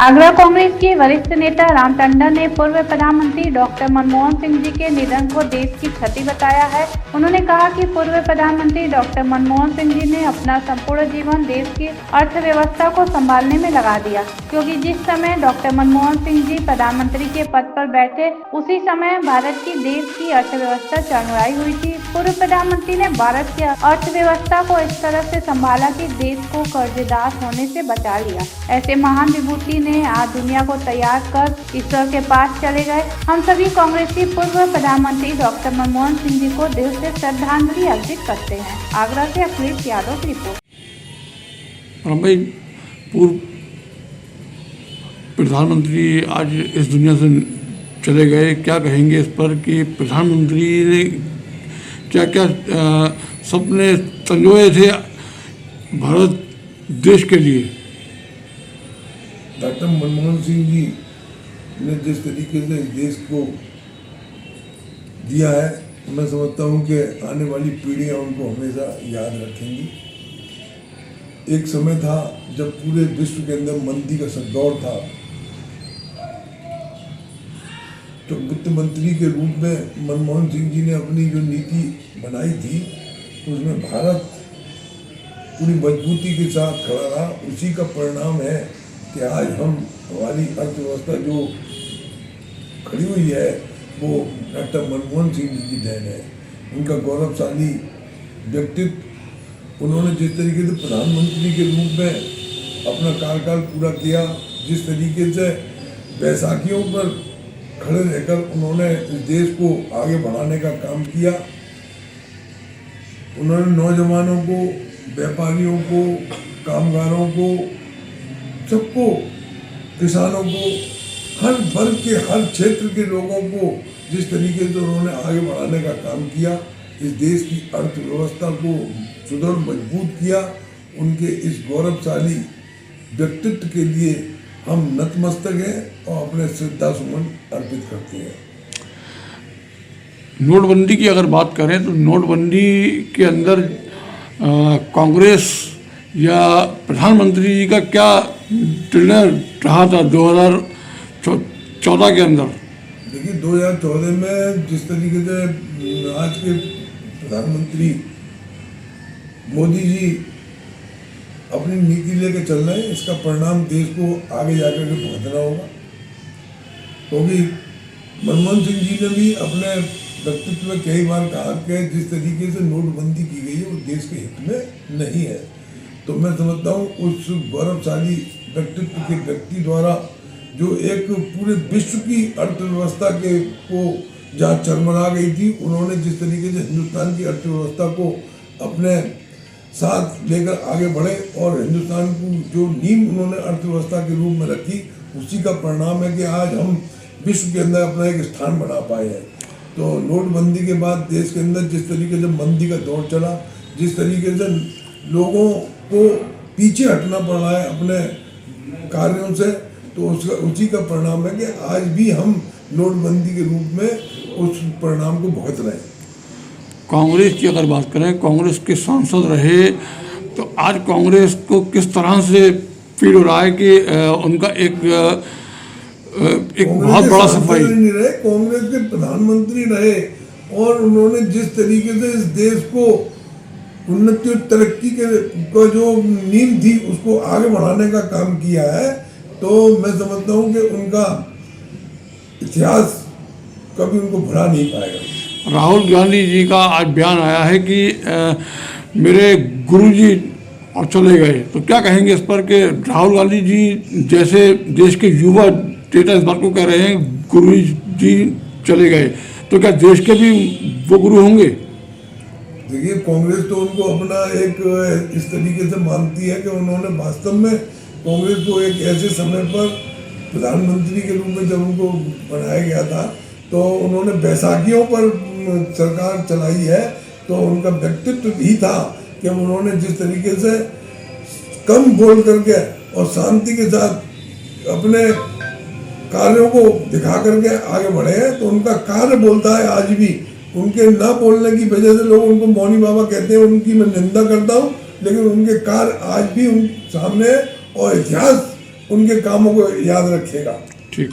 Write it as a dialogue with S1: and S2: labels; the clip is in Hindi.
S1: आगरा कांग्रेस के वरिष्ठ नेता राम टंडन ने पूर्व प्रधानमंत्री डॉक्टर मनमोहन सिंह जी के निधन को देश की क्षति बताया है। उन्होंने कहा कि पूर्व प्रधानमंत्री डॉक्टर मनमोहन सिंह जी ने अपना संपूर्ण जीवन देश की अर्थव्यवस्था को संभालने में लगा दिया, क्योंकि जिस समय डॉक्टर मनमोहन सिंह जी प्रधानमंत्री के पद पर बैठे उसी समय भारत की देश की अर्थव्यवस्था चरमराई हुई थी। पूर्व प्रधानमंत्री ने भारत की अर्थव्यवस्था को इस तरह से संभाला कि देश को कर्जदार होने से बचा लिया। ऐसे महान विभूति ने आज दुनिया को तैयार कर ईश्वर के पास चले गए। हम सभी कांग्रेसी पूर्व प्रधानमंत्री डॉक्टर मनमोहन सिंह जी को दिल से श्रद्धांजलि अर्पित करते हैं। आगरा से अखिलेश यादव की रिपोर्ट।
S2: भाई, पूर्व प्रधानमंत्री आज इस दुनिया से चले गए, क्या कहेंगे इस पर कि प्रधानमंत्री ने क्या क्या सपने संजोए थे भारत देश के लिए?
S3: डॉक्टर मनमोहन सिंह जी ने जिस तरीके से देश को दिया है, मैं समझता हूँ कि आने वाली पीढ़ियाँ उनको हमेशा याद रखेंगी। एक समय था जब पूरे विश्व के अंदर मंदी का दौर था, तो वित्त मंत्री के रूप में मनमोहन सिंह जी ने अपनी जो नीति बनाई थी उसमें भारत पूरी मजबूती के साथ खड़ा रहा। उसी का परिणाम है कि आज हमारी अर्थव्यवस्था जो खड़ी हुई है वो डॉक्टर मनमोहन सिंह जी की देन है। उनका गौरवशाली व्यक्तित्व, उन्होंने जिस तरीके से प्रधानमंत्री के रूप में अपना कार्यकाल पूरा किया, जिस तरीके से बैसाखियों पर खड़े रहकर उन्होंने इस देश को आगे बढ़ाने का काम किया। उन्होंने नौजवानों को, व्यापारियों को, कामगारों को, सबको, किसानों को, हर वर्ग के, हर क्षेत्र के लोगों को जिस तरीके से उन्होंने आगे बढ़ाने का काम किया, इस देश की अर्थव्यवस्था को सुदृढ़ मजबूत किया, उनके इस गौरवशाली व्यक्तित्व के लिए हम नतमस्तक हैं और अपने श्रद्धा सुमन अर्पित करते हैं।
S2: नोटबंदी की अगर बात करें तो नोटबंदी के अंदर कांग्रेस या प्रधानमंत्री जी का क्या निर्णय रहा था 2014 के अंदर?
S3: देखिए, 2014 में जिस तरीके से आज के प्रधानमंत्री मोदी जी अपनी नीति लेकर चल रहे हैं, इसका परिणाम देश को आगे जाकर के भुगतना होगा। क्योंकि मनमोहन सिंह जी ने भी अपने व्यक्तित्व में कई बार कहा कि जिस तरीके से नोटबंदी की गई है वो देश के हित में नहीं है। तो मैं समझता हूँ उस गौरवशाली व्यक्तित्व के व्यक्ति द्वारा जो एक पूरे विश्व की अर्थव्यवस्था के को जहाँ चरमरा गई थी, उन्होंने जिस तरीके से हिंदुस्तान की अर्थव्यवस्था को अपने साथ लेकर आगे बढ़े और हिंदुस्तान को जो नींव उन्होंने अर्थव्यवस्था के रूप में रखी, उसी का परिणाम है कि आज हम विश्व के अंदर अपना एक स्थान बना पाए हैं। तो नोटबंदी के बाद देश के अंदर जिस तरीके से मंदी का दौर चला, जिस तरीके से लोगों को पीछे हटना पड़ रहा है अपने कार्यों से, तो उसका उसी का परिणाम है कि आज भी हम नोटबंदी के रूप में उस परिणाम को भुगत रहे हैं।
S2: कांग्रेस की अगर बात करें, कांग्रेस के सांसद रहे, तो आज कांग्रेस को किस तरह से फील हो रहा है कि उनका एक बहुत बड़ा सफाई
S3: नहीं रहे, कांग्रेस के प्रधानमंत्री रहे और उन्होंने जिस तरीके से इस देश को उन्नति और तरक्की के जो नींव थी उसको आगे बढ़ाने का काम किया है, तो मैं समझता हूँ कि उनका इतिहास कभी उनको भुला नहीं पाएगा।
S2: राहुल गांधी जी का आज बयान आया है कि मेरे गुरुजी और चले गए, तो क्या कहेंगे इस पर कि राहुल गांधी जी जैसे देश के युवा नेता इस बात को कह रहे हैं गुरु जी चले गए, तो क्या देश के भी वो गुरु होंगे?
S3: देखिए, कांग्रेस तो उनको अपना एक इस तरीके से मानती है कि उन्होंने वास्तव में कांग्रेस को एक ऐसे समय पर प्रधानमंत्री के रूप में जब उनको बनाया गया था तो उन्होंने बैसाखियों पर सरकार चलाई है, तो उनका व्यक्तित्व ही था कि उन्होंने जिस तरीके से कम बोल करके और शांति के साथ अपने कार्यों को दिखा करके आगे बढ़े हैं, तो उनका कार्य बोलता है आज भी। उनके ना बोलने की वजह से लोग उनको मौनी बाबा कहते हैं, उनकी मैं निंदा करता हूँ, लेकिन उनके कार्य आज भी उन सामने और इतिहास उनके कामों को याद रखेगा।
S2: ठीक।